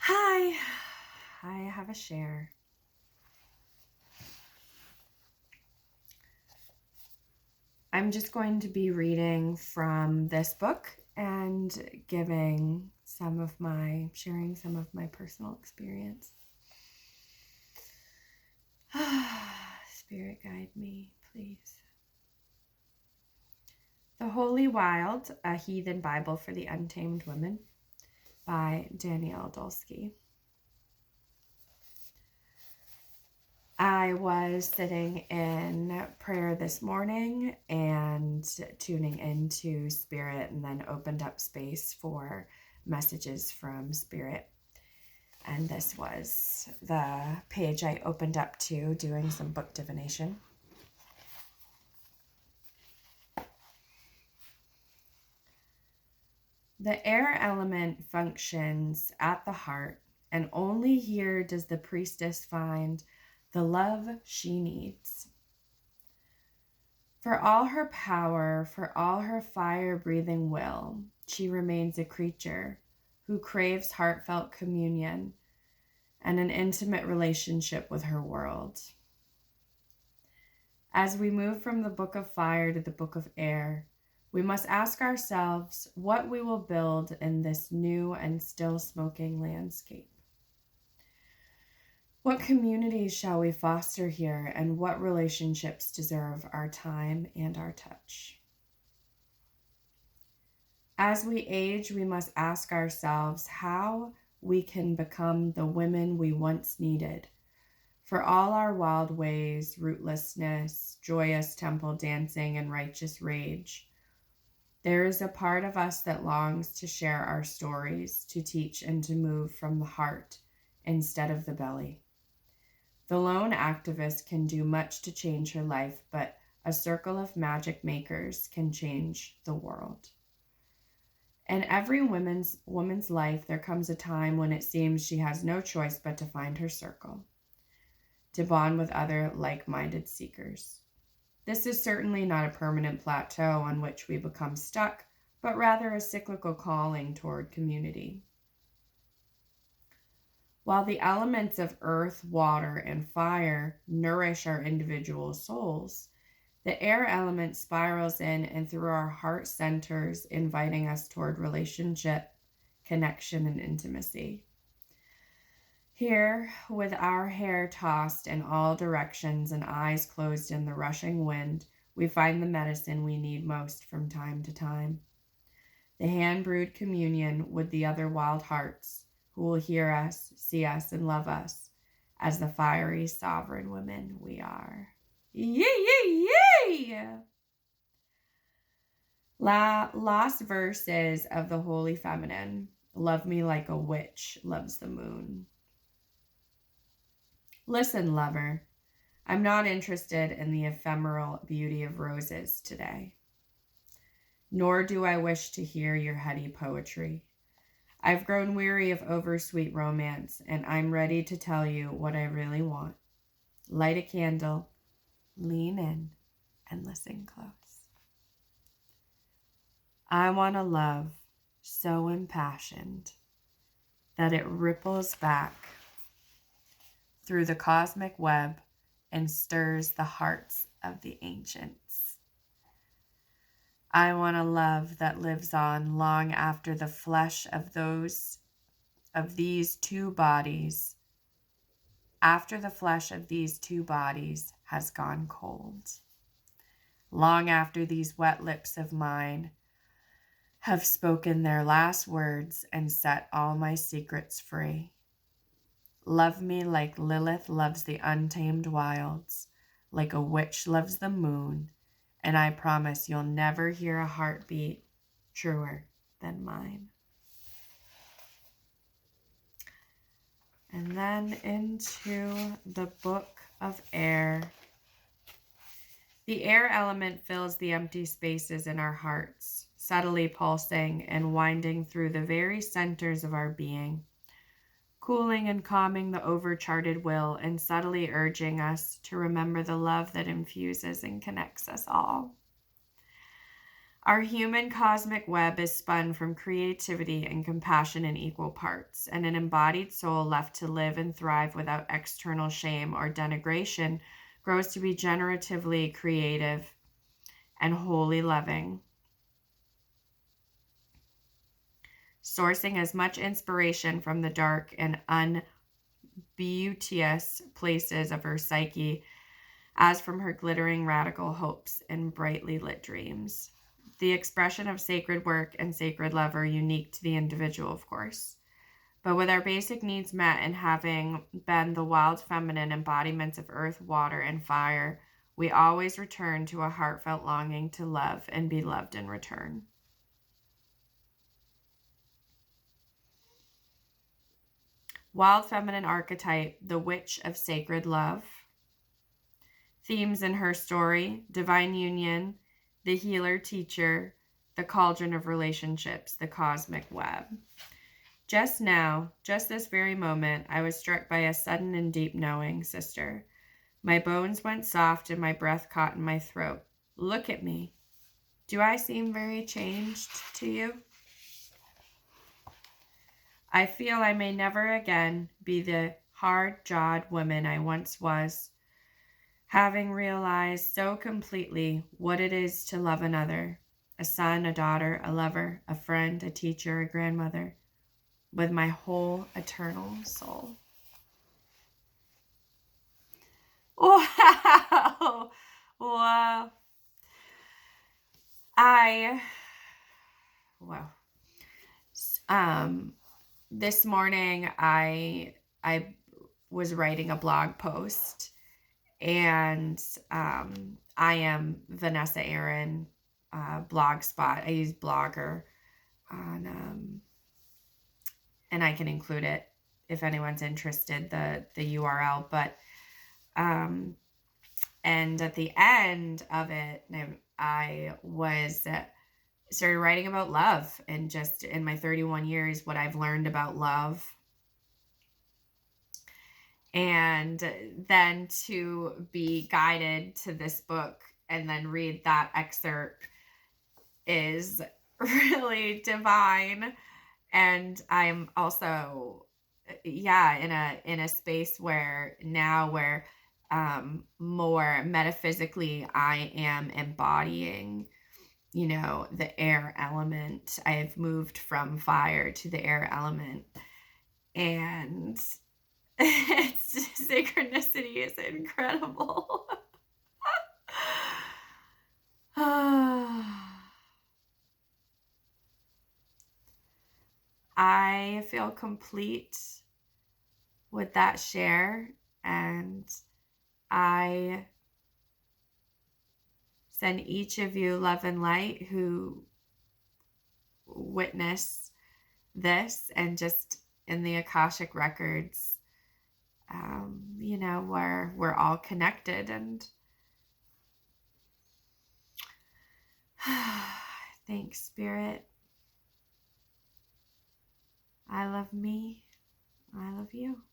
Hi, I have a share. I'm just going to be reading from this book and sharing some of my personal experience. Spirit guide me, please. The Holy Wild, a Heathen Bible for the Untamed Women by Danielle Dulski. I was sitting in prayer this morning and tuning into Spirit, and then opened up space for messages from Spirit. And this was the page I opened up to, doing some book divination. The air element functions at the heart, and only here does the priestess find the love she needs. For all her power, for all her fire-breathing will, she remains a creature who craves heartfelt communion and an intimate relationship with her world. As we move from the book of fire to the book of air, we must ask ourselves what we will build in this new and still smoking landscape. What communities shall we foster here, and what relationships deserve our time and our touch? As we age, we must ask ourselves how we can become the women we once needed. For all our wild ways, rootlessness, joyous temple dancing, and righteous rage, there is a part of us that longs to share our stories, to teach and to move from the heart instead of the belly. The lone activist can do much to change her life, but a circle of magic makers can change the world. In every woman's life, there comes a time when it seems she has no choice but to find her circle, to bond with other like-minded seekers. This is certainly not a permanent plateau on which we become stuck, but rather a cyclical calling toward community. While the elements of earth, water, and fire nourish our individual souls, the air element spirals in and through our heart centers, inviting us toward relationship, connection, and intimacy. Here, with our hair tossed in all directions and eyes closed in the rushing wind, we find the medicine we need most from time to time. The hand-brewed communion with the other wild hearts who will hear us, see us, and love us as the fiery sovereign women we are. Yay, yay, yay! Last verses of the Holy Feminine. Love me like a witch loves the moon. Listen, lover, I'm not interested in the ephemeral beauty of roses today. Nor do I wish to hear your heady poetry. I've grown weary of oversweet romance, and I'm ready to tell you what I really want. Light a candle, lean in, and listen close. I want a love so impassioned that it ripples back through the cosmic web and stirs the hearts of the ancients. I want a love that lives on long after the flesh of these two bodies, after the flesh of these two bodies has gone cold. Long after these wet lips of mine have spoken their last words and set all my secrets free. Love me like Lilith loves the untamed wilds, like a witch loves the moon, and I promise you'll never hear a heartbeat truer than mine. And then into the book of air. The air element fills the empty spaces in our hearts, subtly pulsing and winding through the very centers of our being, cooling and calming the overcharted will and subtly urging us to remember the love that infuses and connects us all. Our human cosmic web is spun from creativity and compassion in equal parts, and an embodied soul left to live and thrive without external shame or denigration grows to be generatively creative and wholly loving, sourcing as much inspiration from the dark and unbeauteous places of her psyche as from her glittering radical hopes and brightly lit dreams. The expression of sacred work and sacred love are unique to the individual, of course. But with our basic needs met and having been the wild feminine embodiments of earth, water, and fire, we always return to a heartfelt longing to love and be loved in return. Wild feminine archetype, the witch of sacred love. Themes in her story: divine union, the healer teacher, the cauldron of relationships, the cosmic web. Just now, just this very moment, I was struck by a sudden and deep knowing, sister. My bones went soft and my breath caught in my throat. Look at me. Do I seem very changed to you? I feel I may never again be the hard-jawed woman I once was, having realized so completely what it is to love another, a son, a daughter, a lover, a friend, a teacher, a grandmother, with my whole eternal soul. Wow. Wow. Wow. This morning I was writing a blog post, and I am Vanessa Aaron, Blogspot. I use Blogger on, and I can include it if anyone's interested, the URL. But and at the end of it, I was started writing about love, and just in my 31 years, what I've learned about love. And then to be guided to this book and then read that excerpt is really divine. And I'm also, in a space where now where more metaphysically I am embodying, the air element. I've moved from fire to the air element, and it's just, synchronicity is incredible. I feel complete with that share, and I send each of you love and light who witness this, and just in the Akashic records, where we're all connected. And thanks, Spirit. I love me. I love you.